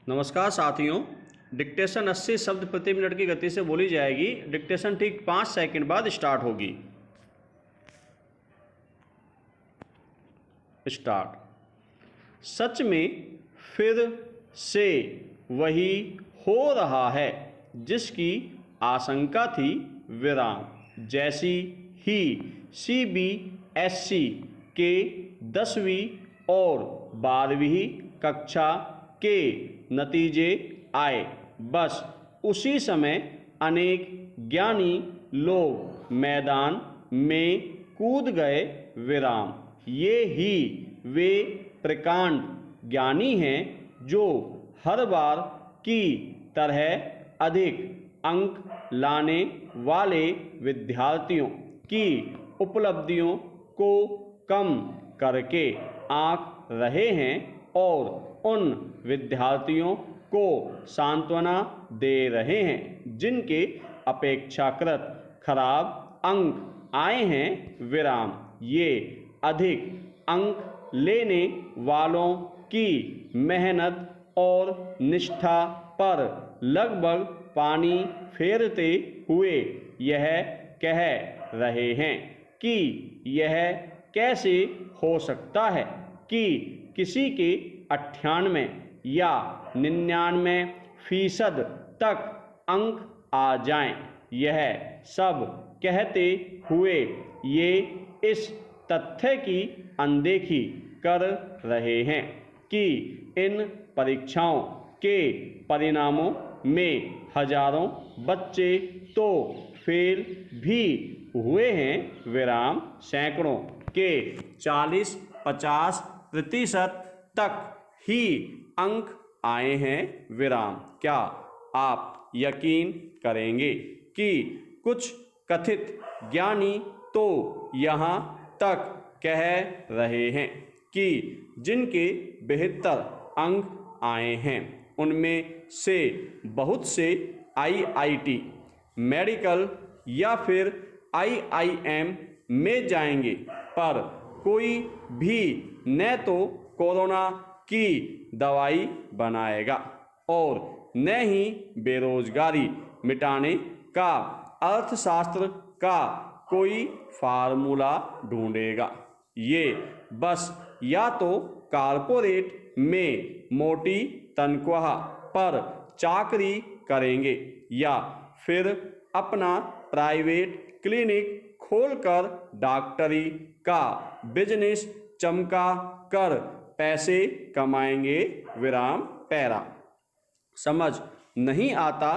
नमस्कार साथियों। डिक्टेशन 80 शब्द प्रति मिनट की गति से बोली जाएगी। डिक्टेशन ठीक 5 सेकंड बाद स्टार्ट होगी। स्टार्ट। सच में फिर से वही हो रहा है जिसकी आशंका थी विराम। जैसी ही CBSE के 10वीं और 12वीं कक्षा के नतीजे आए, बस उसी समय अनेक ज्ञानी लोग मैदान में कूद गए विराम। ये ही वे प्रकांड ज्ञानी हैं जो हर बार की तरह अधिक अंक लाने वाले विद्यार्थियों की उपलब्धियों को कम करके आंक रहे हैं और उन विद्यार्थियों को सांत्वना दे रहे हैं जिनके अपेक्षाकृत खराब अंक आए हैं विराम। ये अधिक अंक लेने वालों की मेहनत और निष्ठा पर लगभग पानी फेरते हुए यह कह रहे हैं कि यह कैसे हो सकता है कि किसी के 98 या 99% तक अंक आ जाएं। यह सब कहते हुए ये इस तथ्य की अनदेखी कर रहे हैं कि इन परीक्षाओं के परिणामों में हजारों बच्चे तो फेल भी हुए हैं विराम। सैकड़ों के 40-50% तक ही अंक आए हैं विराम। क्या आप यकीन करेंगे कि कुछ कथित ज्ञानी तो यहाँ तक कह रहे हैं कि जिनके 72 अंक आए हैं उनमें से बहुत से IIT, मेडिकल या फिर IIM में जाएंगे, पर कोई भी न तो कोरोना की दवाई बनाएगा और न ही बेरोजगारी मिटाने का अर्थशास्त्र का कोई फार्मूला ढूंढेगा। ये बस या तो कॉर्पोरेट में मोटी तनख्वाह पर चाकरी करेंगे या फिर अपना प्राइवेट क्लिनिक खोलकर डॉक्टरी का बिजनेस चमका कर पैसे कमाएंगे विराम। पैरा। समझ नहीं आता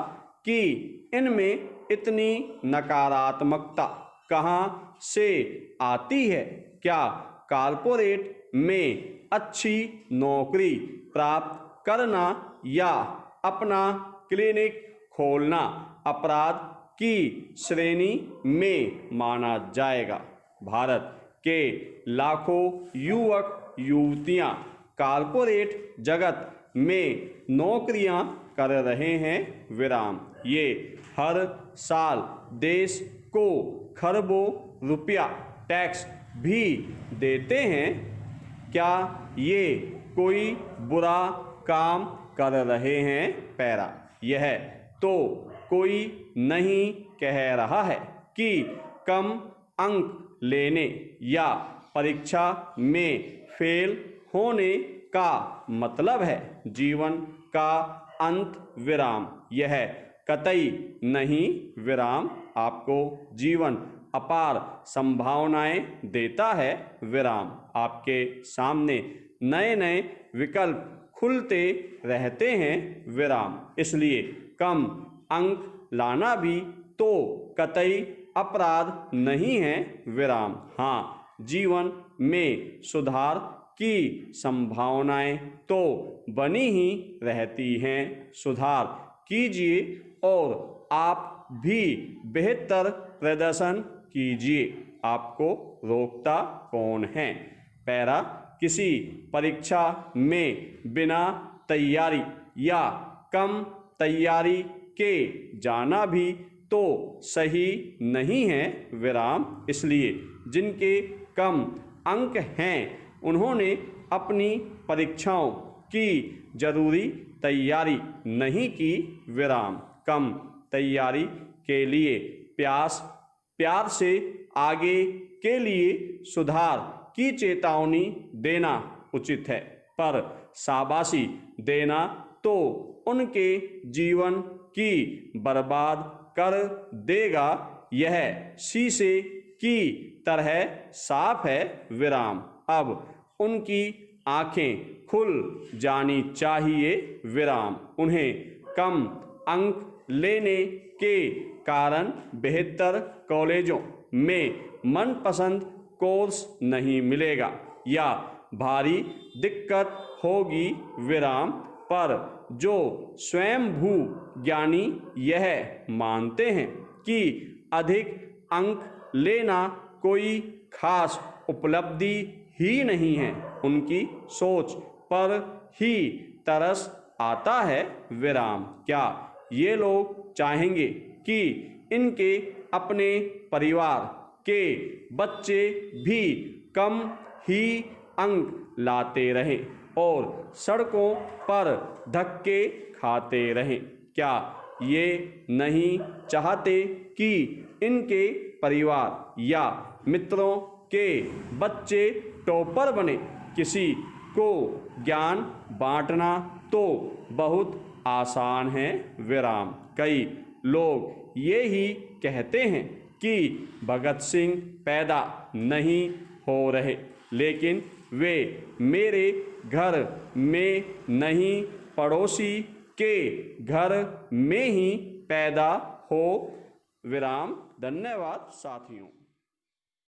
कि इनमें इतनी नकारात्मकता कहाँ से आती है। क्या कॉर्पोरेट में अच्छी नौकरी प्राप्त करना या अपना क्लिनिक खोलना अपराध की श्रेणी में माना जाएगा? भारत के लाखों युवक युवतियां कॉर्पोरेट जगत में नौकरियां कर रहे हैं विराम। ये हर साल देश को खरबों रुपया टैक्स भी देते हैं। क्या ये कोई बुरा काम कर रहे हैं? पैरा। यह तो कोई नहीं कह रहा है कि कम अंक लेने या परीक्षा में फेल होने का मतलब है जीवन का अंत विराम। यह कतई नहीं विराम। आपको जीवन अपार संभावनाएं देता है विराम। आपके सामने नए नए विकल्प खुलते रहते हैं विराम। इसलिए कम अंक लाना भी तो कतई अपराध नहीं है विराम। हाँ, जीवन में सुधार की संभावनाएं तो बनी ही रहती हैं। सुधार कीजिए और आप भी बेहतर प्रदर्शन कीजिए। आपको रोकता कौन है? पैरा। किसी परीक्षा में बिना तैयारी या कम तैयारी के जाना भी तो सही नहीं है विराम। इसलिए जिनके कम अंक हैं उन्होंने अपनी परीक्षाओं की जरूरी तैयारी नहीं की विराम। कम तैयारी के लिए प्यार से आगे के लिए सुधार की चेतावनी देना उचित है, पर शाबाशी देना तो उनके जीवन की बर्बाद कर देगा। यह शीशे की तरह साफ है विराम। अब उनकी आंखें खुल जानी चाहिए विराम। उन्हें कम अंक लेने के कारण बेहतर कॉलेजों में मनपसंद कोर्स नहीं मिलेगा या भारी दिक्कत होगी विराम। पर जो स्वयंभू ज्ञानी यह मानते हैं कि अधिक अंक लेना कोई खास उपलब्धि ही नहीं है, उनकी सोच पर ही तरस आता है विराम। क्या ये लोग चाहेंगे कि इनके अपने परिवार के बच्चे भी कम ही अंक लाते रहें और सड़कों पर धक्के खाते रहें? क्या ये नहीं चाहते कि इनके परिवार या मित्रों के बच्चे टॉपर बने? किसी को ज्ञान बांटना तो बहुत आसान है विराम। कई लोग ये ही कहते हैं कि भगत सिंह पैदा नहीं हो रहे, लेकिन वे मेरे घर में नहीं, पड़ोसी के घर में ही पैदा हो विराम। धन्यवाद साथियों।